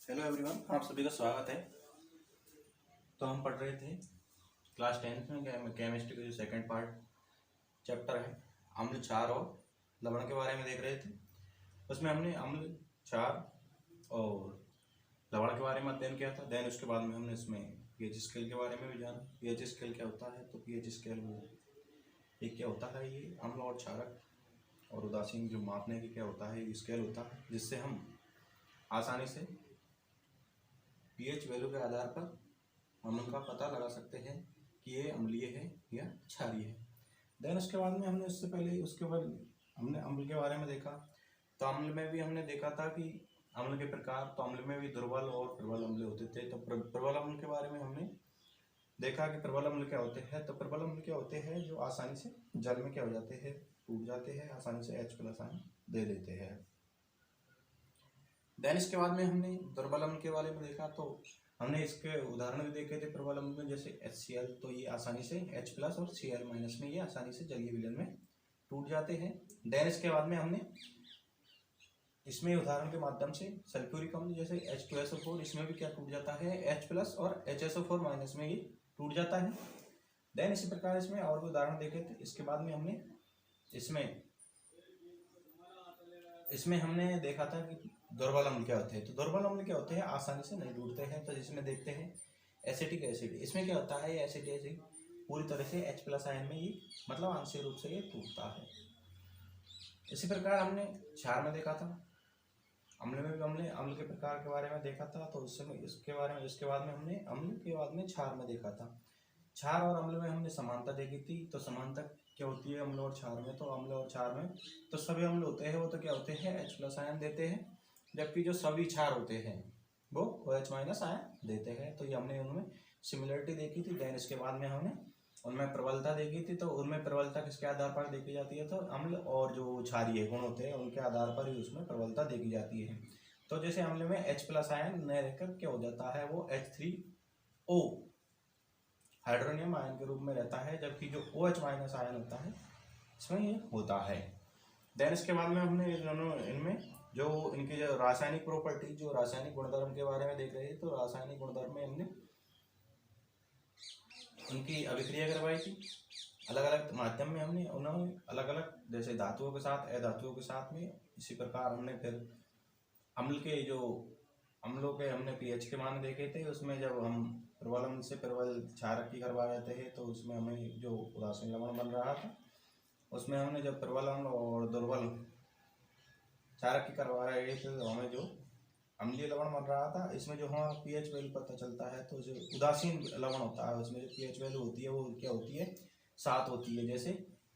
Hello everyone, आप सभी का स्वागत है। तो हम पढ़ रहे थे क्लास 10th में केमिस्ट्री का जो सेकंड पार्ट चैप्टर है अम्ल क्षार और लवण के बारे में देख रहे थे। उसमें हमने अम्ल क्षार और लवण के बारे में अध्ययन किया था। देन उसके बाद में हमने इसमें पीएच स्केल के बारे में भी जाना। पीएच स्केल क्या होता है, तो पीएच स्केल वो ये क्या होता है, ये अम्ल और क्षारक और उदासीन जो मापने की क्या होता है, ये स्केल होता है जिससे हम आसानी से पीएच वैल्यू के आधार पर हम उनका पता लगा सकते हैं कि ये अम्लीय है या क्षारीय है। देन उसके बाद में हमने उससे पहले उसके बाद हमने अम्ल के बारे में देखा। तो अम्ल में भी हमने देखा था कि अम्ल के प्रकार, तो अम्ल में भी दुर्बल और प्रबल अम्ल होते थे। तो प्रबल अम्ल के बारे में हमने देखा कि प्रबल अम्ल क्या होते हैं। तो प्रबल अम्ल क्या होते हैं, जो आसानी से जल में क्या हो जाते हैं, टूट जाते हैं, आसानी से H+ आयन दे देते हैं। देन इसके बाद में हमने दुर्बल अम्ल के बारे में देखा। तो हमने इसके उदाहरण भी देखे थे प्रबल अम्ल में, जैसे HCl। तो ये आसानी से H+ और Cl- में ये आसानी से जलीय विलयन में टूट जाते हैं। देन इसके बाद में हमने इसमें उदाहरण के माध्यम से सल्फ्यूरिक अम्ल जैसे H2SO4, इसमें भी क्या टूट जाता है, H+ और HSO4- में ये टूट जाता है। देन इसी प्रकार इसमें और भी उदाहरण देखे थे। इसके बाद में हमने इसमें हमने देखा था कि दुर्बल अम्ल क्या होते हैं। तो दुर्बल अम्ल क्या होते हैं, आसानी से नहीं टूटते हैं। तो जिसमें देखते हैं एसिटिक एसिड, इसमें क्या होता है, एसिटिक एसिड पूरी तरह से H+ आयन में ये मतलब आंशिक रूप से ये टूटता है। इसी प्रकार हमने क्षार में देखा था। अम्ल में भी हमने अम्ल के प्रकार के बारे में देखा था। तो उस समय इसके बारे में इसके बाद में हमने अम्ल के बाद में क्षार में देखा था। क्षार और अम्ल में हमने समानता देखी थी। तो समानता क्या होती है अम्ल और क्षार में, तो अम्ल और क्षार में तो सभी अम्ल होते हैं वो तो क्या होते हैं, H+ आयन देते हैं, जबकि जो सभी क्षार होते हैं वो OH- आयन देते हैं। तो ये हमने उनमें सिमिलरिटी देखी थी। देन इसके बाद में हमने उनमें प्रबलता देखी थी। तो उनमें प्रबलता किसके आधार पर देखी जाती है, तो अम्ल और जो क्षारीय गुण होते हैं उनके आधार पर ही उसमें प्रबलता देखी जाती है। तो जैसे अम्ल में H+ आयन न रहकर क्या हो जाता है, वो H3O हाइड्रोनियम आयन के रूप में रहता है, जबकि जो OH- आयन होता है इसमें ये होता है। देन इसके बाद में हमने इनमें जो इनकी जो रासायनिक प्रॉपर्टी, जो रासायनिक गुणधर्म के बारे में देख रहे हैं। तो रासायनिक गुणधर्म में हमने उनकी अभिक्रिया करवाई थी। अलग अलग माध्यम में हमने उन्होंने अलग अलग, जैसे धातुओं के साथ, अधातुओं के साथ में। इसी प्रकार हमने फिर अम्ल के जो अम्लों के हमने पीएच के मान देखे थे। उसमें जब हम प्रबल अम्ल से प्रबल क्षारक की करवा रहे थे तो उसमें हमें जो उदासीन लवण बन रहा था, उसमें हमने जब प्रबल अम्ल और दुर्बल क्षारक की करवा रहे थे तो हमें जो अम्लीय लवण बन रहा था, इसमें जो हमारा पीएच वैल्यू पता चलता है। तो जो उदासीन लवण होता है उसमें जो पीएच वैल्यू होती है वो क्या होती है, 7 होती है, जैसे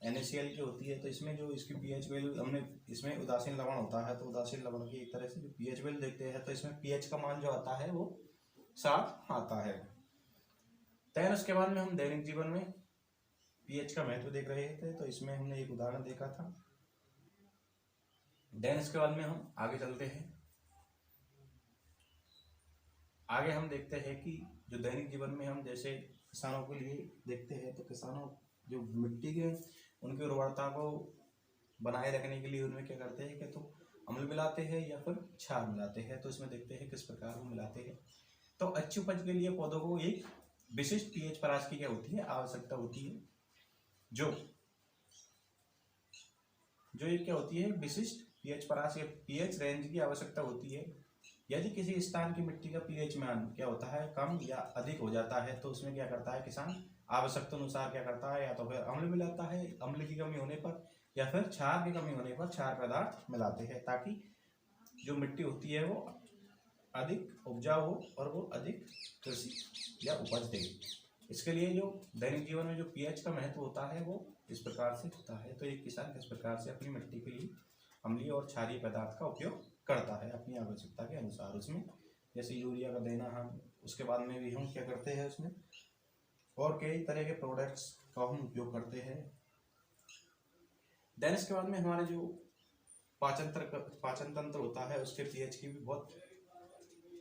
NaCl की होती है। तो इसमें जो इसकी पीएच वैल्यू हमने, इसमें उदासीन लवण होता है तो उदासीन लवण की एक तरह से जो पीएच वैल्यू देखते हैं तो इसमें पीएच का मान जो आता है वो 7 आता है। देन उसके बाद में हम दैनिक जीवन में पीएच का महत्व देख रहे थे। तो इसमें हमने एक उदाहरण देखा था। देन इसके बाद में हम आगे चलते हैं। आगे हम देखते हैं कि जो दैनिक जीवन में हम जैसे किसानों के लिए देखते हैं, तो किसानों जो मिट्टी के उनकी उर्वरता को बनाए रखने के लिए उनमें क्या करते हैं कि तो अम्ल मिलाते हैं या फिर क्षार मिलाते हैं। तो इसमें देखते हैं किस प्रकार वो मिलाते हैं। तो अच्छी उपज के लिए पौधों को एक विशिष्ट पीएच परास की क्या होती है, आवश्यकता होती है। जो जो ये क्या होती है, विशिष्ट पीएच परास या पीएच रेंज की आवश्यकता होती है। यदि किसी स्थान की मिट्टी का पीएच मान क्या होता है, कम या अधिक हो जाता है, तो उसमें क्या करता है किसान, आवश्यकता अनुसार क्या करता है, या तो फिर अम्ल मिलाता है अम्ल की कमी होने पर, या फिर क्षार की कमी होने पर क्षार पदार्थ मिलाते हैं, ताकि जो मिट्टी होती है वो अधिक उपजाऊ हो और वो अधिक कृषि या उपज दे। इसके लिए जो दैनिक जीवन में जो पीएच का महत्व होता है वो इस प्रकार से होता है। तो एक किसान किस प्रकार से अपनी मिट्टी के लिए अम्लीय और क्षारीय पदार्थ का उपयोग करता है अपनी आवश्यकता के अनुसार। उसमें जैसे यूरिया का देना, हम उसके बाद में भी हम क्या करते हैं उसमें और कई तरह के प्रोडक्ट्स का हम उपयोग करते हैं। देन इसके बाद में हमारे जो पाचन तंत्र होता है उसके पीएच की भी बहुत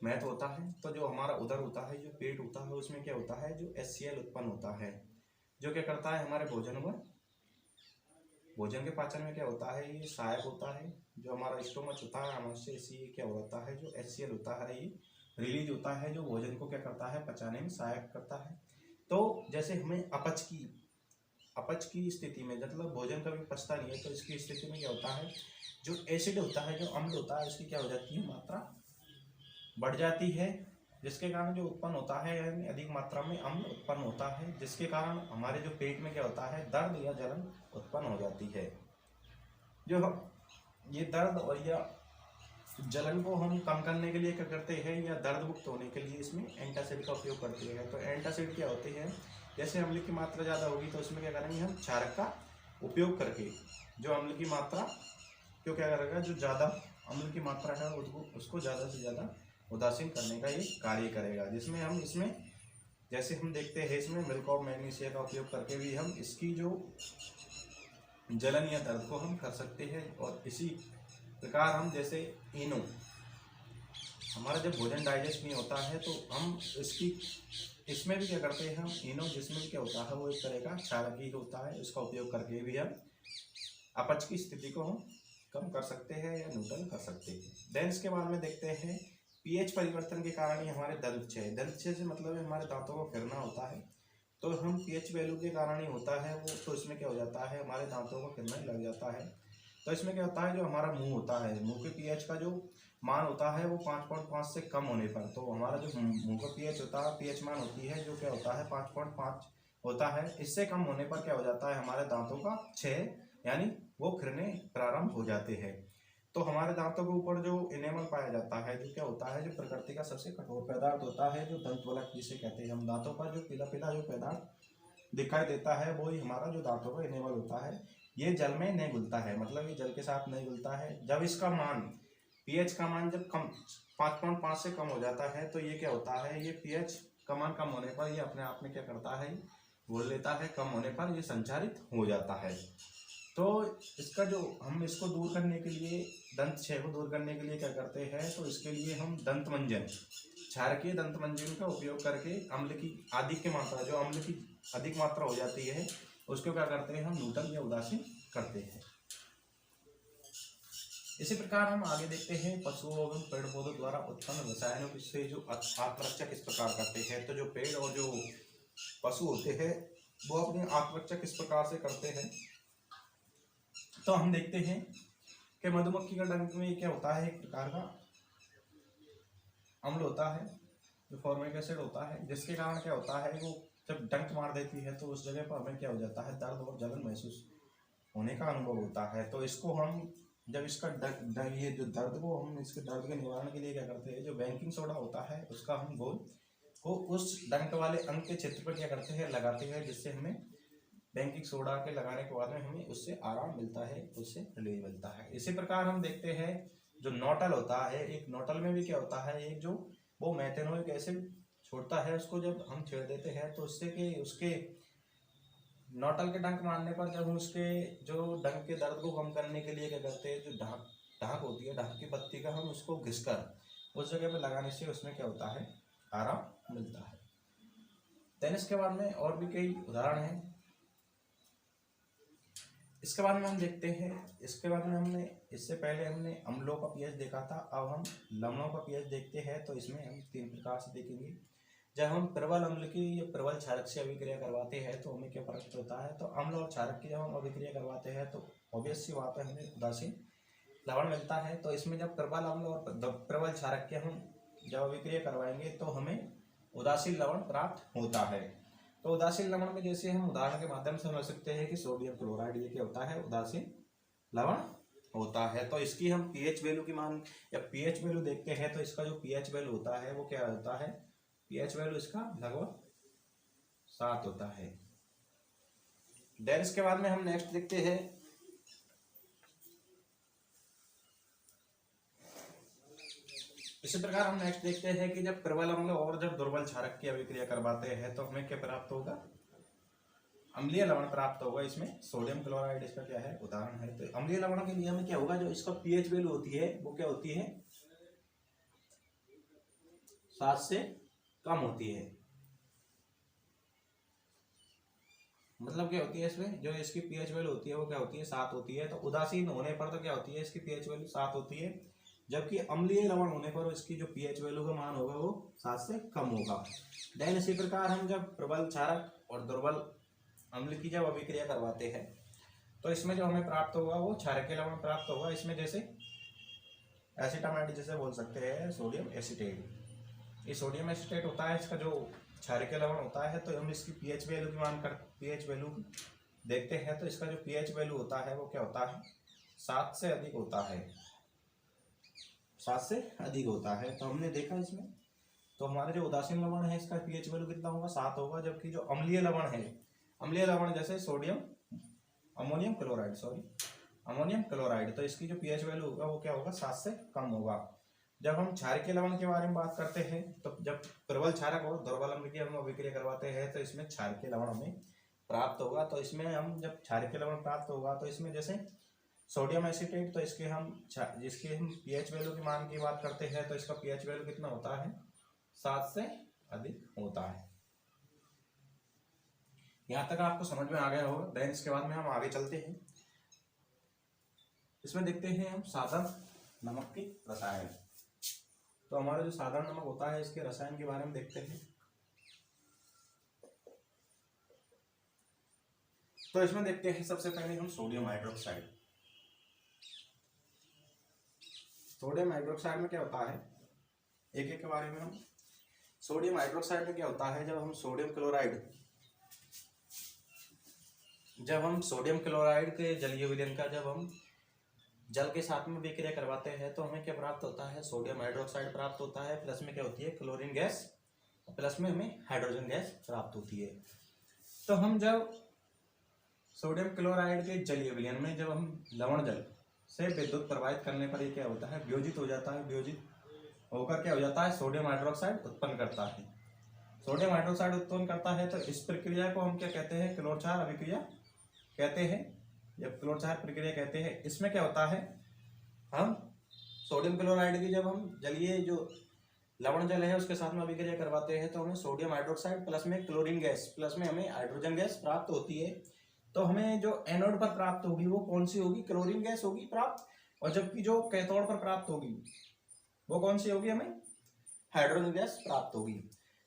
महत्व होता है। तो जो हमारा उदर होता है, जो पेट होता है, उसमें क्या होता है, जो HCl उत्पन्न होता है, जो क्या करता है हमारे भोजन के पाचन में क्या होता है, ये सहायक होता है। जो हमारा स्टोमच होता है हमारे से, इसी क्या होता है, जो HCl होता है ये रिलीज होता है, जो भोजन को क्या करता है, पचाने में सहायक करता है। तो जैसे हमें अपच की स्थिति में, मतलब भोजन कभी पचता नहीं है, तो इसकी स्थिति में क्या होता है, जो एसिड होता है, जो अम्ल होता है, इसकी क्या हो जाती है, मात्रा बढ़ जाती है, जिसके कारण जो उत्पन्न होता है, यानी अधिक मात्रा में अम्ल उत्पन्न होता है, जिसके कारण हमारे जो पेट में क्या होता है, दर्द या जलन उत्पन्न हो जाती है। जो ये दर्द और या जलन को हम कम करने के लिए क्या करते हैं, या दर्द मुक्त होने के लिए इसमें एंटासिड का उपयोग करते हैं। तो एंटासिड क्या होते हैं, जैसे अम्ल की मात्रा ज़्यादा होगी तो इसमें क्या करेंगे, हम क्षारक का उपयोग करके जो अम्ल की मात्रा क्यों क्या करेगा, जो ज़्यादा अम्ल की मात्रा है उसको ज़्यादा से ज़्यादा उदासीन करने का ये कार्य करेगा, जिसमें हम इसमें जैसे हम देखते हैं इसमें मिल्क ऑफ मैग्नीशिया का उपयोग करके भी हम इसकी जो जलन या दर्द को हम कर सकते हैं। और इसी प्रकार हम जैसे इनो, हमारा जब भोजन डाइजेस्ट नहीं होता है तो हम इसमें भी क्या करते हैं, हम इनो, जिसमें भी क्या होता है, वो एक तरह का क्षारक ही होता है, उसका उपयोग करके भी हम अपच की स्थिति को हम कम कर सकते हैं या न्यूट्रल कर सकते हैं। देन इसके बाद में देखते हैं पीएच परिवर्तन के कारण ही हमारे दंतक्षय से मतलब है हमारे दांतों को गिरना होता है, तो हम पीएच वैल्यू के कारण ही होता है वो, तो इसमें क्या हो जाता है, हमारे दांतों को गिरना लग जाता है। तो इसमें क्या होता है, जो हमारा मुंह होता है, मुंह के पीएच का जो मान होता है वो 5.5 से कम होने पर, तो हमारा जो मुंह का पीएच होता है, पीएच मान होती है जो क्या होता है 5.5 होता है, इससे कम होने पर क्या हो जाता है, हमारे दांतों का क्षय यानी वो गिरने प्रारंभ हो जाते हैं। तो हमारे दांतों के ऊपर जो इनेमल पाया जाता है, जो क्या होता है, जो प्रकृति का सबसे कठोर पदार्थ होता है, जो दंतवलक जिसे कहते हैं, हम दांतों पर जो पीला पीला जो पदार्थ दिखाई देता है वो ही हमारा जो दांतों का इनेमल होता है। ये जल में नहीं घुलता है, मतलब ये जल के साथ नहीं घुलता है। जब इसका मान पीएच का मान जब कम 5.5 से कम हो जाता है तो ये क्या होता है, ये पीएच का मान कम होने पर ये अपने आप में क्या करता है, घोल लेता है, कम होने पर ये संचारित हो जाता है। तो इसका जो हम इसको दूर करने के लिए, दंत क्षय को दूर करने के लिए क्या करते हैं, तो इसके लिए हम दंत मंजन, क्षारकीय दंत मंजन का उपयोग करके अम्ल की अधिक की मात्रा, जो अम्ल की अधिक मात्रा हो जाती है उसको क्या करते हैं, हम न्यूट्रल या उदासीन करते हैं। इसी प्रकार हम आगे देखते हैं पशुओं एवं पेड़ पौधों द्वारा उत्पन्न रसायनों से जो आत्मरक्षा किस प्रकार करते हैं। तो जो पेड़ और जो पशु होते हैं वो अपनी आत्मरक्षा किस प्रकार से करते हैं, तो हम देखते हैं कि मधुमक्खी का डंक में क्या होता है, एक प्रकार का अम्ल होता है जो फॉर्मिक एसिड होता है, जिसके कारण क्या होता है, वो जब डंक मार देती है तो उस जगह पर हमें क्या हो जाता है, दर्द और जलन महसूस होने का अनुभव होता है। तो इसको हम जब इसका ये जो दर्द को हम इसके दर्द के निवारण के लिए क्या करते हैं, जो बेकिंग सोडा होता है उसका हम घोल को उस डंक वाले अंग के क्षेत्र पर क्या करते हैं, लगाते हैं, जिससे हमें बेकिंग सोडा के लगाने के बाद में हमें उससे आराम मिलता है, उससे रिलीफ मिलता है। इसी प्रकार हम देखते हैं जो नोटल होता है, एक नोटल में भी क्या होता है, एक जो वो मेथेनोइक एसिड छोड़ता है, उसको जब हम छेड़ देते हैं तो उससे कि उसके नोटल के डंक मारने पर जब हम उसके जो डंक के दर्द को कम करने के लिए क्या करते हैं, जो ढाक होती है, ढाक की पत्ती का हम उसको घिसकर उस जगह पर लगाने से उसमें क्या होता है, आराम मिलता है। देन इसके बाद में और भी कई उदाहरण हैं। इसके बाद में हम देखते हैं, इसके बाद में हमने इससे पहले हमने अम्लों का पीएच देखा था, अब हम लवणों का पीएच देखते हैं। तो इसमें हम 3 प्रकार से देखेंगे। जब हम प्रबल अम्ल की या प्रबल क्षारक से अभिक्रिया करवाते हैं तो हमें क्या फर्क होता है, तो अम्ल और क्षारक की जब हम अभिक्रिया करवाते हैं तो ऑब्वियसली वहाँ पे हमें उदासीन लवण मिलता है। तो इसमें जब प्रबल अम्ल और प्रबल क्षारक के हम जब अभिक्रिया करवाएंगे तो हमें उदासीन लवण प्राप्त होता है। तो उदासीन लवण में जैसे हम उदाहरण के माध्यम से समझ सकते हैं कि सोडियम क्लोराइड ये क्या होता है, उदासीन लवण होता है। तो इसकी हम पीएच वैल्यू की मान या पीएच वैल्यू देखते हैं, तो इसका जो पीएच वैल्यू होता है वो क्या होता है, पीएच वैल्यू इसका लगभग 7 होता है। देन इसके बाद में हम नेक्स्ट देखते हैं इसी प्रकार हम नेक्स्ट देखते हैं कि जब प्रबल अम्ल और जब दुर्बल क्षारक की अभिक्रिया करवाते हैं तो हमें क्या प्राप्त होगा, अम्लीय लवण प्राप्त होगा। इसमें सोडियम क्लोराइड इसका क्या है, उदाहरण है। तो अम्लीय लवण के लिए हमें क्या होगा, जो इसका पीएच वैल्यू होती है वो क्या होती है, 7 से कम होती है। मतलब क्या होती है, इसमें जो इसकी पीएच वैल्यू होती है वो क्या होती है, 7 होती है। तो उदासीन होने पर तो क्या होती है, इसकी पीएच वैल्यू 7 होती है। जबकि अम्लीय लवण होने पर इसकी जो पीएच वैल्यू का मान होगा वो 7 से कम होगा। देन इसी प्रकार हम जब प्रबल क्षारक और दुर्बल अम्ल की जब अभिक्रिया करवाते हैं तो इसमें जो हमें प्राप्त होगा वो क्षारकीय लवण प्राप्त होगा। इसमें जैसे एसिटामाइड जैसे बोल सकते हैं सोडियम एसीटेट, ये सोडियम एसीटेट होता है, इसका जो क्षारकीय लवण होता है। तो हम इसकी पीएच वैल्यू की मान कर पीएच वैल्यू देखते हैं तो इसका जो पीएच वैल्यू होता है वो क्या होता है, 7 से अधिक होता है, 7 से अधिक होता है। तो हमने देखा इसमें तो हमारे जो उदासीन लवण है इसका पीएच वैल्यू कितना होगा, 7 होगा। जबकि जो अम्लीय लवण है, अम्लीय लवण जैसे sodium ammonium chloride, ammonium chloride, तो इसकी जो पीएच वैल्यू होगा वो क्या होगा, 7 से कम होगा। जब हम क्षारकीय लवण के बारे में बात करते हैं तो जब प्रबल क्षारक और दुर्बल अम्ल की हम अभिक्रिया करवाते हैं तो इसमें क्षारकीय लवण हमें प्राप्त होगा। तो इसमें हम जब क्षारकीय लवण प्राप्त होगा तो इसमें जैसे सोडियम एसीटेट, तो इसके हम जिसके हम पीएच वैल्यू की मान की बात करते हैं तो इसका पीएच वैल्यू कितना होता है, 7 से अधिक होता है। यहां तक आपको समझ में आ गया होगा। देन इसके बाद में हम आगे चलते हैं, इसमें देखते हैं हम साधारण नमक के रसायन। तो हमारा जो साधारण नमक होता है इसके रसायन के बारे में देखते हैं। तो इसमें देखते हैं सबसे पहले हम सोडियम हाइड्रोक्साइड। सोडियम हाइड्रोक्साइड में क्या होता है, एक एक के बारे में हम। सोडियम हाइड्रोक्साइड में क्या होता है, जब हम सोडियम क्लोराइड के जलीय विलयन का जब हम जल के साथ में विक्रिया करवाते हैं तो हमें क्या प्राप्त होता है, सोडियम हाइड्रोक्साइड प्राप्त होता है। प्लस में क्या होती है, क्लोरीन गैस, प्लस में हमें हाइड्रोजन गैस प्राप्त होती है। तो हम जब सोडियम क्लोराइड के जलीय विलयन में जब हम लवण जल से विद्युत प्रवाहित करने पर ये क्या होता है, वियोजित हो जाता है। वियोजित होकर क्या हो जाता है, सोडियम हाइड्रोक्साइड उत्पन्न करता है। सोडियम हाइड्रोक्साइड उत्पन्न करता है तो इस प्रक्रिया को हम क्या कहते हैं, क्लोरोक्षार अभिक्रिया कहते हैं, जब क्लोरोक्षार प्रक्रिया कहते हैं। इसमें क्या होता है, हम सोडियम क्लोराइड की जब हम जलीय जो लवण जल है उसके साथ में अभिक्रिया करवाते हैं तो हमें सोडियम हाइड्रोक्साइड प्लस में क्लोरीन गैस प्लस में हमें हाइड्रोजन गैस प्राप्त होती है। तो हमें जो एनोड पर प्राप्त होगी वो कौन सी होगी, क्लोरीन गैस होगी प्राप्त, और जबकि जो कैथोड पर प्राप्त होगी वो कौन सी होगी, हमें हाइड्रोजन गैस प्राप्त होगी।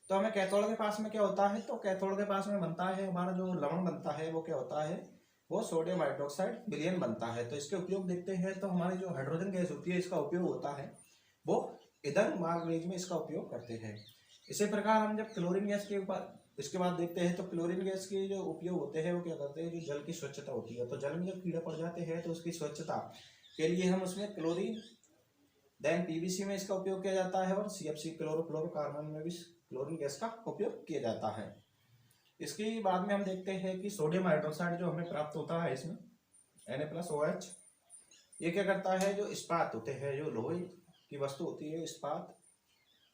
तो हमें कैथोड के पास में क्या होता है, तो कैथोड के पास में बनता है हमारा जो लवण बनता है वो क्या होता है, वो सोडियम हाइड्रोक्साइड विलयन बनता है। तो इसके उपयोग देखते हैं तो हमारी जो हाइड्रोजन गैस होती है इसका उपयोग होता है वो ईंधन मार्ग में इसका उपयोग करते हैं। इसी प्रकार हम जब क्लोरीन गैस के ऊपर इसके बाद देखते हैं तो क्लोरीन गैस के जो उपयोग होते हैं वो क्या करते हैं, जो जल की स्वच्छता होती है, तो जल में जब कीड़ा पड़ जाते हैं तो उसकी स्वच्छता के लिए हम उसमें क्लोरीन, देन पीवीसी में इसका उपयोग किया जाता है, और सीएफसी क्लोरोफ्लोरोकार्बन में भी क्लोरीन गैस का उपयोग किया जाता है। इसके बाद में हम देखते हैं कि सोडियम हाइड्रोक्साइड जो हमें प्राप्त होता है इसमें Na+OH, ये क्या करता है, जो इस्पात होते हैं, जो लोहे की वस्तु होती है इस्पात,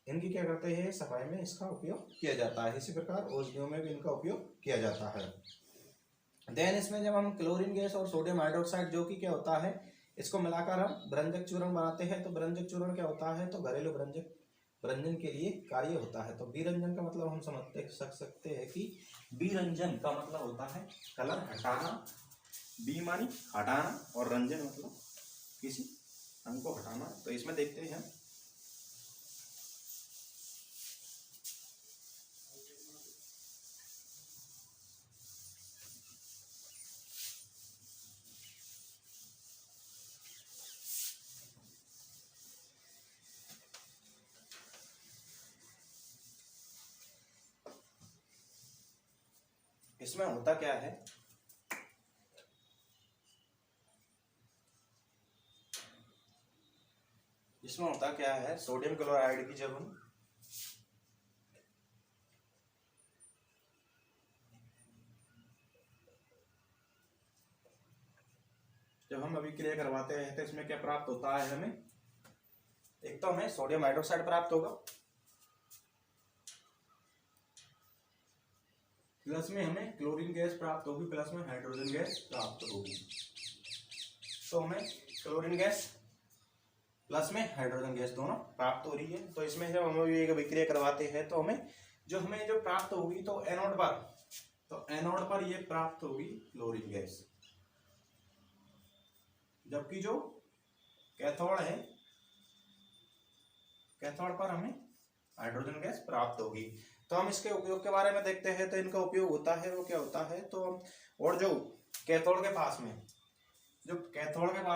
इनकी क्या करते हैं, सफाई में इसका उपयोग किया जाता है। इसी प्रकार औषधियों में भी इनका उपयोग किया जाता है। देन इसमें जब हम क्लोरीन गैस और सोडियम हाइड्रोक्साइड जो कि क्या होता है, इसको मिलाकर हम भ्रंजक चूर्ण बनाते हैं। तो भ्रंजक चूर्ण क्या होता है, तो घरेलू भ्रंजन के लिए कार्य होता है। तो बीरंजन का मतलब हम समझ सकते हैं कि बीरंजन का मतलब होता है कलर हटाना, बी मानी हटाना, और रंजन मतलब किसी अंग को हटाना। तो इसमें देखते हैं इसमें होता क्या है, इसमें होता क्या है, सोडियम क्लोराइड की जब हम अभिक्रिया करवाते हैं तो इसमें क्या प्राप्त होता है हमें, एक तो हमें सोडियम हाइड्रोक्साइड प्राप्त होगा, प्लस में हमें क्लोरीन गैस प्राप्त होगी, प्लस में हाइड्रोजन गैस प्राप्त होगी। तो हमें क्लोरीन गैस प्लस में हाइड्रोजन गैस दोनों प्राप्त हो रही है। तो इसमें जब हम एक अभिक्रिया करवाते हैं तो हमें जो प्राप्त होगी, तो एनोड पर ये प्राप्त होगी क्लोरीन गैस, जबकि जो कैथोड है कैथोड पर हमें हाइड्रोजन गैस प्राप्त होगी। तो हम इसके उपयोग के बारे में देखते हैं। तो इनका उपयोग होता है वो क्या होता है, तो और जो कैथोड के पास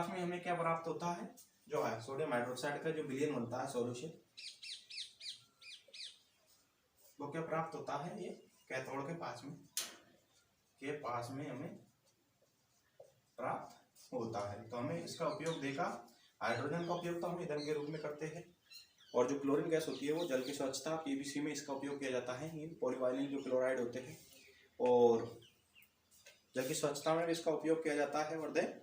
में हमें क्या प्राप्त होता है, जो है सोडियम हाइड्रोक्साइड का जो विलयन बनता है सॉल्यूशन, वो क्या प्राप्त होता है, ये कैथोड के पास में हमें प्राप्त होता है। तो हमें इसका उपयोग देखा, हाइड्रोजन का उपयोग तो हम ईंधन के रूप में करते हैं, और जो क्लोरीन गैस होती है वो जल की स्वच्छता पीवीसी में इसका उपयोग किया जाता है। इन पॉलीवाइलिन जो क्लोराइड होते हैं और जल की स्वच्छता में भी इसका उपयोग किया जाता है। और देन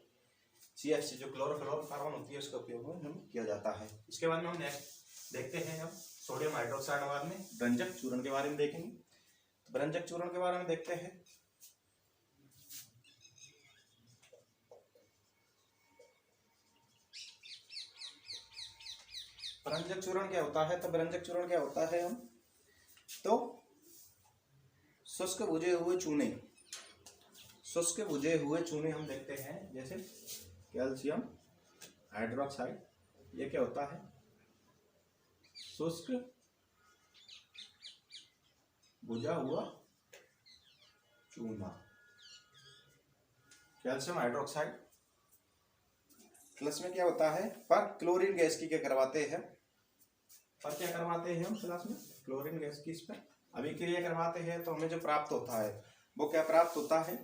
CFC जो क्लोरोफ्लोरोकार्बन होती है उसका उपयोग हम किया जाता है। इसके बाद में हम नेक्स्ट देखते हैं अब सोडियम हाइड्रोक्साइड, बाद में भ्रंजक चूर्ण के बारे में देखेंगे। तो भ्रंजक चूर्ण के बारे में देखते हैं। भ्रंजक चूर्ण क्या होता है, तो भ्रंजक चूर्ण क्या होता है, हम तो शुष्क भुजे हुए चूने हम देखते हैं, जैसे कैल्शियम हाइड्रोक्साइड, ये क्या होता है, शुष्क भुजा हुआ चूना। कैल्शियम हाइड्रोक्साइड प्लस में क्या होता है, पर क्लोरीन गैस की क्या करवाते हैं, पर क्या करवाते हैं हम प्लस में क्लोरीन गैस की इस पर अभिक्रिया करवाते हैं। तो हमें जो प्राप्त होता है वो क्या प्राप्त होता है,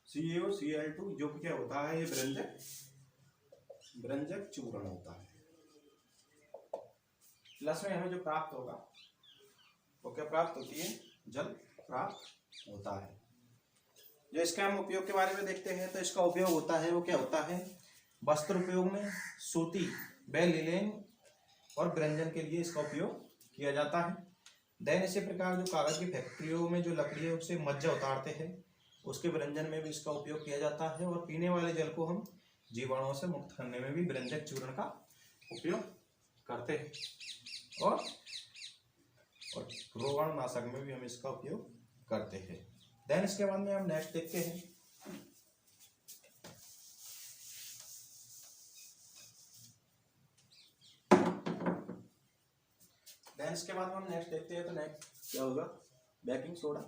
CaOCl2, जो क्या होता है, ये भ्रंजक चूर्ण होता है। प्लस में हमें जो प्राप्त होगा वो क्या प्राप्त होती है, जल प्राप्त होता है। जो इसका हम उपयोग के बारे में देखते हैं, तो इसका उपयोग होता है वो क्या होता है, वस्त्र उपयोग में सूती व लिनेन और व्यंजन के लिए इसका उपयोग किया जाता है। देन इसी प्रकार जो कागज की फैक्ट्रियों में जो लकड़ी है उससे मज्जा उतारते हैं, उसके व्यंजन में भी इसका उपयोग किया जाता है। और पीने वाले जल को हम जीवाणुओं से मुक्त करने में भी व्यंजक चूर्ण का उपयोग करते हैं, और रोगाणुनाशक में भी हम इसका उपयोग करते हैं। देन इसके बाद में हम नेक्स्ट देखते हैं। देन इसके बाद हम नेक्स्ट देखते हैं, तो नेक्स्ट क्या होगा, बेकिंग सोडा।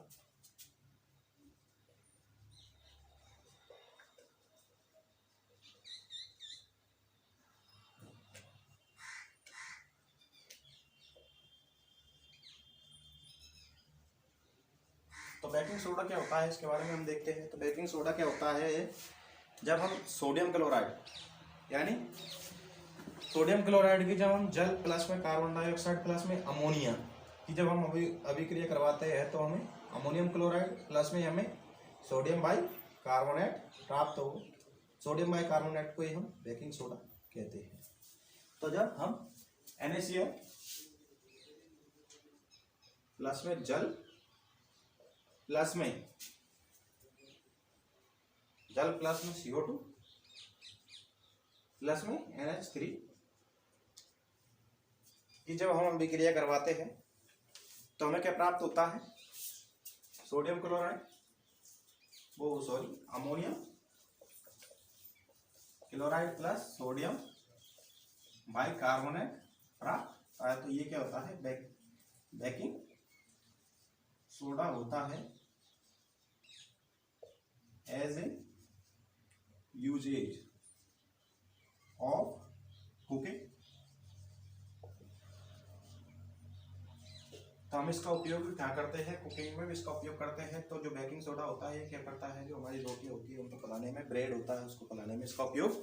तो बेकिंग सोडा क्या होता है, इसके बारे में हम देखते हैं। तो बेकिंग सोडा क्या होता है, जब हम सोडियम क्लोराइड यानी सोडियम क्लोराइड की जब हम जल प्लस में कार्बन डाइऑक्साइड प्लस में अमोनिया की जब हम अभिक्रिया करवाते हैं, तो हमें अमोनियम क्लोराइड प्लस में हमें सोडियम बाई कार्बोनेट प्राप्त हो। सोडियम बाई कार्बोनेट को ही हम बेकिंग सोडा कहते हैं। तो जब हम NaCl प्लस में जल प्लस में CO2 प्लस में NH3 की जब हम अभिक्रिया करवाते हैं, तो हमें क्या प्राप्त होता है, sodium chloride ammonium chloride plus sodium by carbonate प्राप्त आया। तो ये क्या होता है, बेकिंग सोडा होता है as a usages of cooking. तो हम इसका उपयोग क्या करते हैं, कुकिंग में भी इसका उपयोग करते हैं। तो जो बेकिंग सोडा होता है ये क्या करता है, जो हमारी रोटी होती है उनको पकाने में, ब्रेड होता है उसको पकाने में इसका उपयोग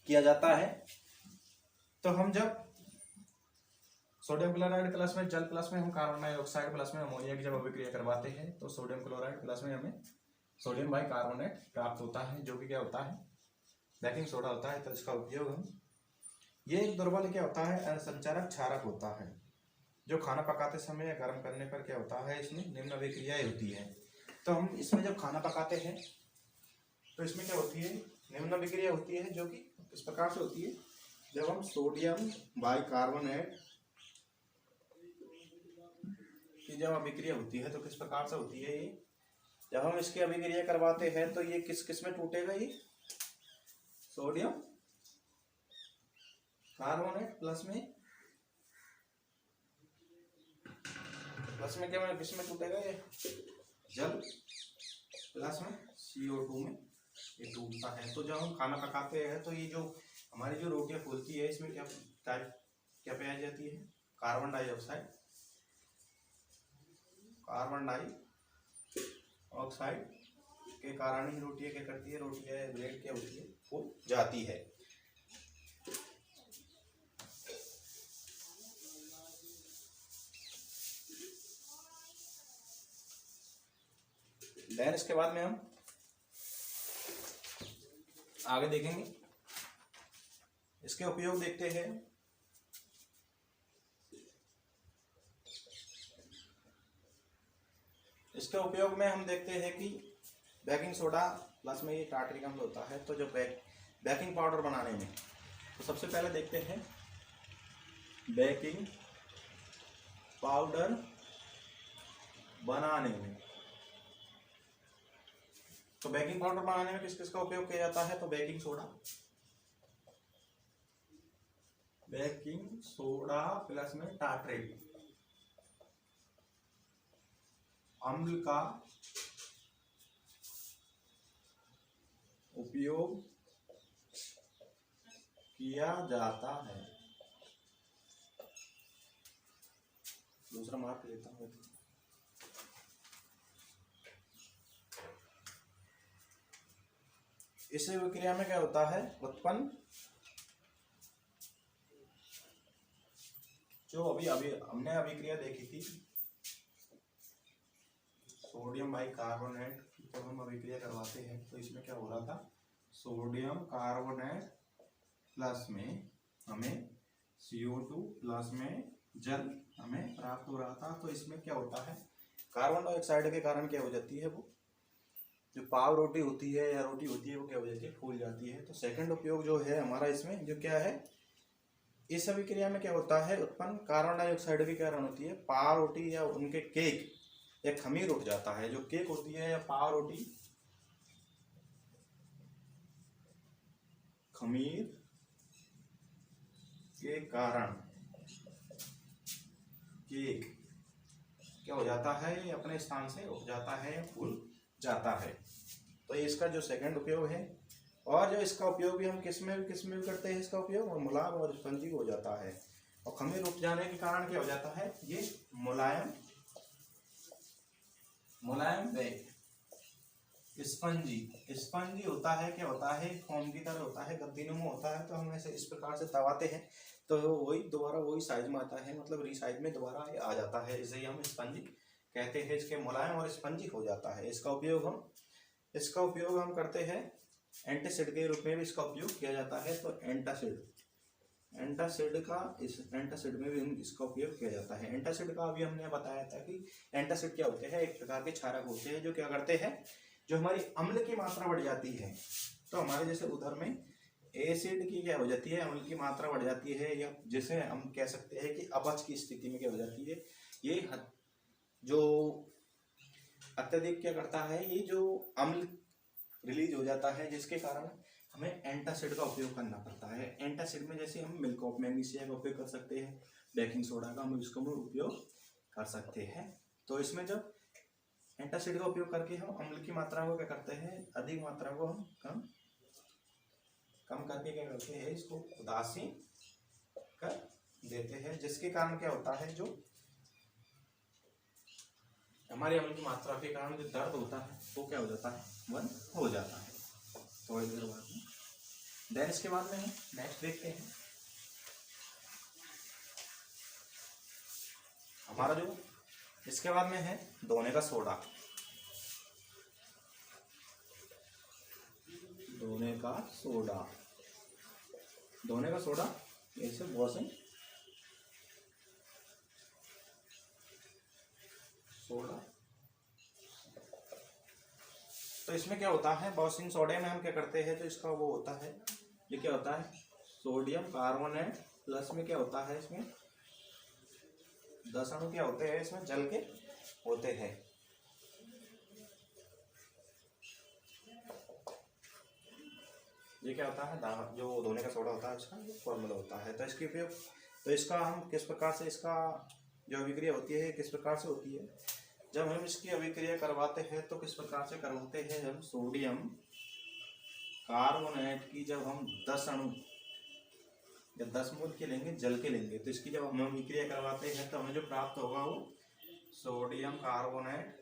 किया जाता है। तो हम जब सोडियम क्लोराइड प्लस में जल प्लस में हम कार्बन डाइऑक्साइड प्लस में अमोनिया की जब अभिक्रिया करवाते हैं, तो सोडियम क्लोराइड प्लस में हमें सोडियम बाई कार्बोनेट प्राप्त होता है, जो कि क्या होता है, बेकिंग सोडा होता है। तो इसका उपयोग हम, ये एक दुर्बल क्या होता है, संचारक क्षारक होता है, जो खाना पकाते समय या गर्म करने पर क्या होता है, इसमें निम्न अभिक्रियाएं होती है। तो हम इसमें जब खाना पकाते हैं तो इसमें क्या होती है, निम्न अभिक्रिया होती है, जो कि इस प्रकार से होती है। जब हम सोडियम बाई कार्बोनेट की जब अभिक्रिया होती है तो किस प्रकार से होती है, ये जब हम इसकी अभिक्रिया करवाते हैं तो ये किस किस में टूटेगा, ये सोडियम कार्बोनेट प्लस में क्या में किसमें टूटेगा ये जल प्लस में CO2 में ये टूटता है। तो जब हम खाना पकाते हैं तो ये जो हमारी जो रोटियां फूलती है इसमें क्या क्या पाई जाती है कार्बन डाइऑक्साइड के कारण ही रोटियां क्या करती है रोटियां ब्रेड क्या होती है फूल जाती है। देन इसके बाद में हम आगे देखेंगे इसके उपयोग देखते हैं। इसके उपयोग में हम देखते हैं कि बेकिंग सोडा प्लस में ये टार्टरिक अम्ल होता है। तो जब बेकिंग पाउडर बनाने में तो सबसे पहले देखते हैं बेकिंग पाउडर बनाने में। तो बेकिंग पाउडर बनाने में किस किस का उपयोग किया जाता है तो बेकिंग सोडा प्लस में टार्टरेट अम्ल का उपयोग किया जाता है। दूसरा मार्क लेता हूं। इस विक्रिया में क्या होता है उत्पन्न जो अभी हमने अभिक्रिया देखी थी सोडियम बाइकार्बोनेट की जब हम अभिक्रिया करवाते हैं तो इसमें क्या हो रहा था सोडियम कार्बोनेट प्लस में हमें CO2 प्लस में जल हमें प्राप्त हो रहा था। तो इसमें क्या होता है कार्बन डाइऑक्साइड के कारण क्या हो जाती है वो जो पाव रोटी होती है या रोटी होती है वो क्या हो जाती है फूल जाती है। तो सेकंड उपयोग जो है हमारा इसमें जो क्या है इस अभिक्रिया में क्या होता है उत्पन्न कार्बन डाइऑक्साइड के कारण होती है पाव रोटी या उनके केक या खमीर उठ जाता है। जो केक होती है या पाव रोटी खमीर के कारण केक क्या हो जाता है अपने स्थान से उठ जाता है या फूल जाता है। तो ये इसका जो सेकंड उपयोग है। और जो इसका उपयोग भी हम किस में भी करते हैं इसका उपयोग और मुलायम और स्पंजी हो जाता है। और खमीर उठ जाने के कारण क्या हो जाता है ये मुलायम स्पंजी होता है। क्या होता है फोम की तरह होता है गद्दीनुमा होता है। तो हम ऐसे इस प्रकार से दबाते हैं तो वही दोबारा वही साइज में आता है मतलब रीसाइज में दोबारा आ जाता है। इसे हम स्पंजी कहते हैं। इसके मुलायम और स्पंजी हो जाता है। इसका उपयोग हम करते हैं एंटासिड के रूप में भी इसका उपयोग किया जाता है। तो एंटासिड में भी इसका उपयोग किया जाता है। एंटासिड का अभी हमने बताया था कि एंटासिड क्या होते हैं एक प्रकार के क्षारक होते हैं जो क्या करते हैं जो हमारी अम्ल की मात्रा बढ़ जाती है। तो हमारे जैसे उधर में एसिड की क्या हो जाती है अम्ल की मात्रा बढ़ जाती है या जिसे हम कह सकते हैं कि अपच की स्थिति में क्या हो जाती है ये जो अत्यधिक क्या करता है ये जो अम्ल रिलीज हो जाता है जिसके कारण हमें एंटासिड का उपयोग करना पड़ता है। एंटासिड में जैसे हम मिल्क ऑफ मैग्नीशिया का उपयोग कर सकते हैं बेकिंग सोडा का हम इसका उपयोग कर सकते हैं। तो इसमें जब एंटासिड का उपयोग करके हम अम्ल की मात्रा को क्या करते हैं अधिक मात्रा को हम कम करके क्या करते हैं इसको उदासीन कर देते हैं जिसके कारण क्या होता है जो हमारे अम्ल की मात्रा के कारण जो दर्द होता है वो क्या हो जाता है बंद हो जाता है। थोड़ी देर बाद में देन इसके बाद में नेक्स्ट देखते हैं हमारा जो इसके बाद में है धोने का सोडा। धोने का सोडा ऐसे वॉशिंग सोडा। तो इसमें क्या होता है वॉशिंग सोडे में हम क्या करते हैं तो इसका वो होता है ये क्या होता है सोडियम कार्बोनेट प्लस में क्या होता है इसमें 10 अणु क्या होते हैं इसमें जल के होते हैं। ये क्या होता है, जो धोने का सोडा होता है उसका फॉर्मूला होता है। तो इसके उपयोग, तो इसका हम किस प्रकार से, इसका जो अभिक्रिया होती है किस प्रकार से होती है, जब हम इसकी अभिक्रिया करवाते हैं तो किस प्रकार से करवाते हैं, जब सोडियम कार्बोनेट की जब हम 10 अणु या 10 मोल के लेंगे, जल के लेंगे, तो इसकी जब हम अभिक्रिया करवाते हैं तो हमें जो प्राप्त होगा वो सोडियम कार्बोनेट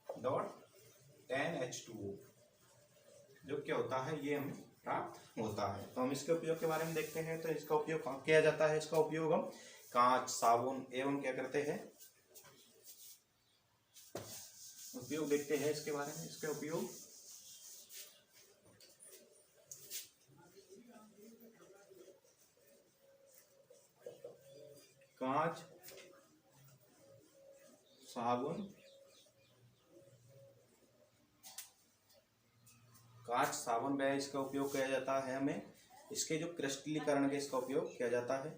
डॉट 10H2O जो क्या होता है, ये हमें प्राप्त होता है। तो हम इसके उपयोग के बारे में देखते हैं। तो इसका उपयोग कहाँ किया जाता है, इसका उपयोग हम कांच, साबुन एवं क्या करते हैं, उपयोग देखते हैं इसके बारे में। इसके उपयोग कांच, साबुन, कांच, साबुन में इसका उपयोग किया जाता है। हमें इसके जो क्रिस्टलीकरण के इसका उपयोग किया जाता है,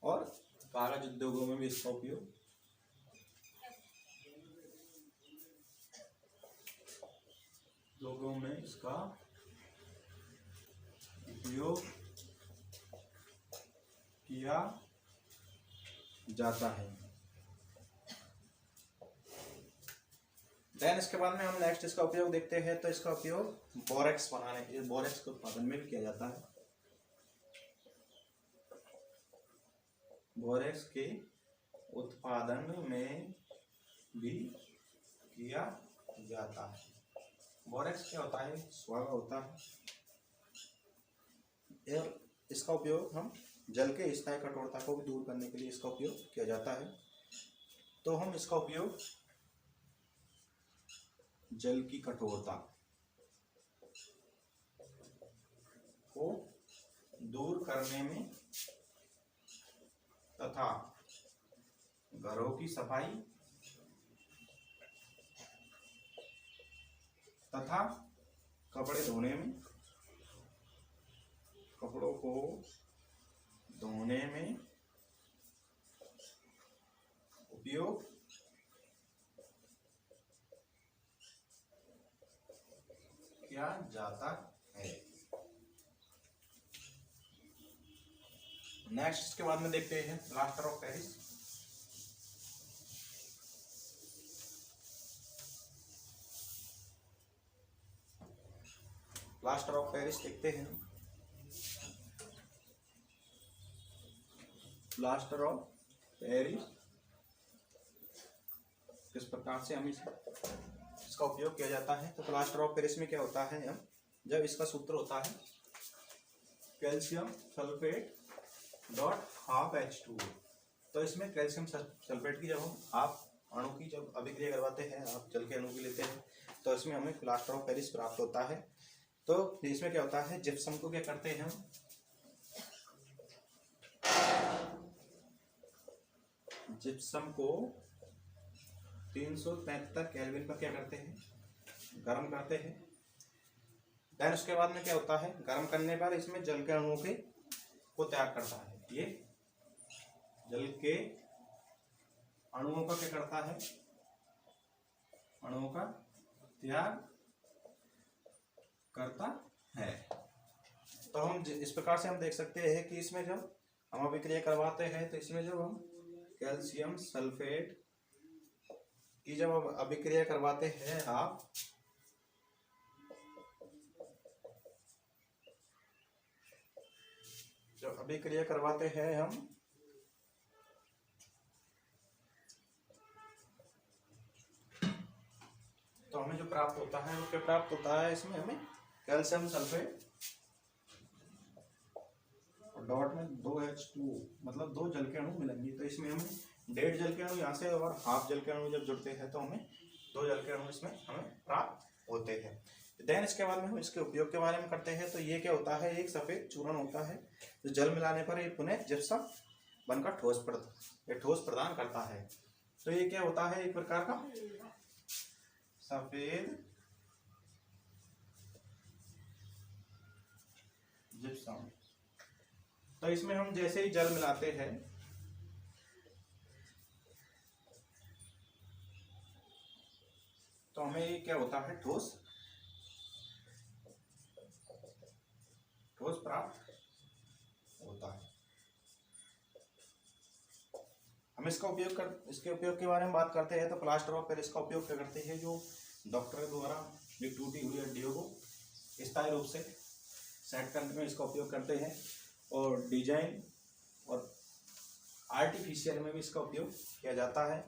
और कागज उद्योगों में भी इसका उपयोग किया जाता है। देन इसके बाद में हम नेक्स्ट इसका उपयोग देखते हैं। तो इसका उपयोग बोरेक्स बनाने, बोरेक्स के उत्पादन में भी किया जाता है। बोरेक्स के उत्पादन में भी किया जाता है। बोरेक्स क्या होता है, स्वागा होता है, और इसका उपयोग हम जल के स्थायी कठोरता को भी दूर करने के लिए इसका उपयोग किया जाता है। तो हम इसका उपयोग जल की कठोरता को दूर करने में तथा घरों की सफाई तथा कपड़े धोने में, कपड़ों को धोने में उपयोग किया जाता है। नेक्स्ट इसके बाद में देखते हैं plaster of Paris. Plaster of Paris देखते हैं। प्लास्टर ऑफ पेरिस किस प्रकार से हम इसका उपयोग किया जाता है। तो प्लास्टर ऑफ पेरिस में क्या होता है, हम जब इसका सूत्र होता है calcium sulphate dot half H2O, तो इसमें कैल्शियम सल्फेट की जब हम हाफ अणु की जब अभिक्रिया करवाते हैं, आप जल के अणु की लेते हैं, तो इसमें हमें प्लास्टर ऑफ पेरिस प्राप्त होता है। तो इसमें क्या होता है, जिप्सम को क्या करते हैं हम, जिप्सम को 373 केल्विन पर क्या करते हैं, गर्म करते हैं। देन उसके बाद में क्या होता है, गर्म करने पर इसमें जल के अणुओं के को त्याग करता है। ये जल के अणुओं का क्या करता है, अणुओं का त्याग करता है। तो हम इस प्रकार से हम देख सकते हैं कि इसमें जब हम अभिक्रिया करवाते हैं तो इसमें जब हम कैल्शियम सल्फेट की जब अभिक्रिया करवाते हैं, आप जब अभिक्रिया करवाते हैं हम, तो हमें जो प्राप्त होता है वो क्या प्राप्त होता है, इसमें हमें कैल्शियम सल्फेट और डॉट में 2H2O मतलब 2 जल के अणु मिलेंगे। तो इसमें हमें 1.5 जल के अणु यहाँ से और हाफ जल के अणु जब जुड़ते हैं तो हमें 2 जल के अणु इसमें हमें प्राप्त होते हैं। देन इसके बाद में हम इसके उपयोग के बारे में करते हैं। तो ये क्या होता है, एक सफेद चूर्ण होता है जो जल मिलाने पर ये पुनः जिप्सम बनकर ठोस प्रदान करता है। तो ये क्या होता है, एक प्रकार का सफेद जिप्सम। तो इसमें हम जैसे ही जल मिलाते हैं तो हमें ये क्या होता है, ठोस ठोस प्राप्त होता है। हम इसके उपयोग के बारे में बात करते हैं तो प्लास्टर ऑफ पेरिस का उपयोग क्या करते हैं, जो डॉक्टर द्वारा एक टूटी हुई हड्डियों को स्थायी रूप से सेट करने में इसका उपयोग करते हैं, और डिजाइन और आर्टिफिशियल में भी इसका उपयोग किया जाता है।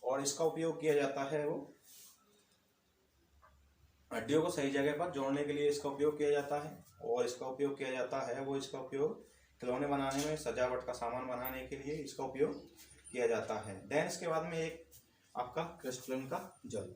और इसका उपयोग किया जाता है वो हड्डियों को सही जगह पर जोड़ने के लिए इसका उपयोग किया जाता है। और इसका उपयोग किया जाता है वो इसका उपयोग खिलौने बनाने में, सजावट का सामान बनाने के लिए इसका उपयोग किया जाता है। देन इसके बाद में एक आपका क्रिस्टलन का जल।